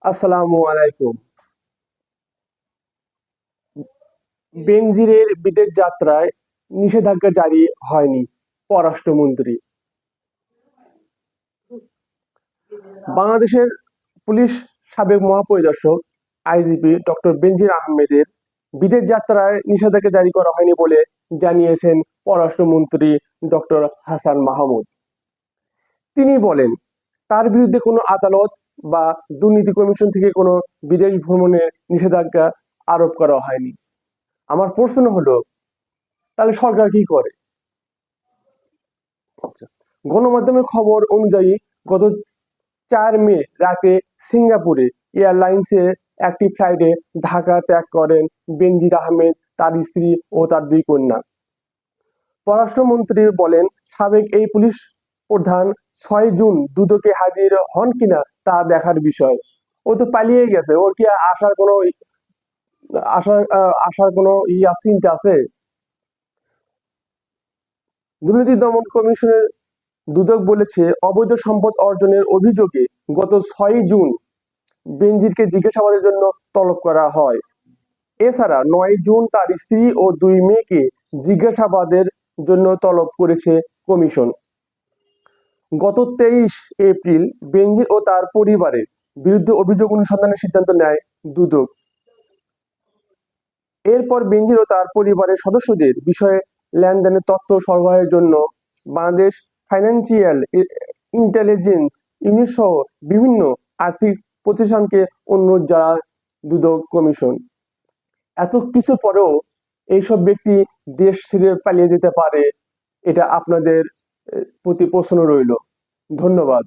আসসালামু আলাইকুম। বেনজিরের বিদেশ যাত্রায় নিষেধাজ্ঞা জারি হয়নি পররাষ্ট্রমন্ত্রী। বাংলাদেশের পুলিশ সাবেক মহাপরিদর্শক আইজিপি ডক্টর বেনজির আহমেদের বিদেশ যাত্রায় নিষেধাজ্ঞা জারি করা হয়নি বলে জানিয়েছেন পররাষ্ট্রমন্ত্রী ডক্টর হাসান মাহমুদ। তিনি বলেন, তার বিরুদ্ধে কোনো আদালত বা দুর্নীতি কমিশন থেকে কোনো বিদেশ ভ্রমণের নিষেধাজ্ঞা আরোপ করা হয়নি। আমার প্রশ্ন হলো, তাহলে সরকার কি করে? আচ্ছা, গণমাধ্যমের খবর অনুযায়ী গত 4 মে রাতে সিঙ্গাপুরে এয়ারলাইন্সের একটি ফ্লাইটে ঢাকা ত্যাগ করেন বেনজির আহমেদ, তার স্ত্রী ও তার 2 কন্যা। পররাষ্ট্রমন্ত্রী বলেন, সাবেক এই পুলিশ প্রধান 6 জুন দুদকে হাজির হন কিনা তা দেখার বিষয়। ও তো পালিয়ে গেছে, ওর কি আসার কোনো চিন্তা আছে? দুর্নীতি দমন কমিশনের দুদক বলেছে, অবৈধ সম্পদ অর্জনের অভিযোগে গত 6 জুন বেনজিরকে জিজ্ঞাসাবাদের জন্য তলব করা হয়। এছাড়া 9 জুন তার স্ত্রী ও 2 মেয়েকে জিজ্ঞাসাবাদের জন্য তলব করেছে কমিশন। গত 23 এপ্রিল বেনজির ও তার পরিবারের বিরুদ্ধে অভিযোগ অনুসন্ধানের সিদ্ধান্ত নেয় দুদক। এরপর বেনজির ও তার পরিবারের সদস্যদের বিষয়ে লেনদেনের তথ্য সরবরাহের জন্য বাংলাদেশ ফাইন্যান্সিয়াল ইন্টেলিজেন্স ইউনিট সহ বিভিন্ন আর্থিক প্রতিষ্ঠানকে অনুরোধ জানায় দুদক কমিশন। এত কিছু পরেও এইসব ব্যক্তি দেশ ছেড়ে পালিয়ে যেতে পারে, এটা আপনাদের প্রতি প্রশ্ন রইল। ধন্যবাদ।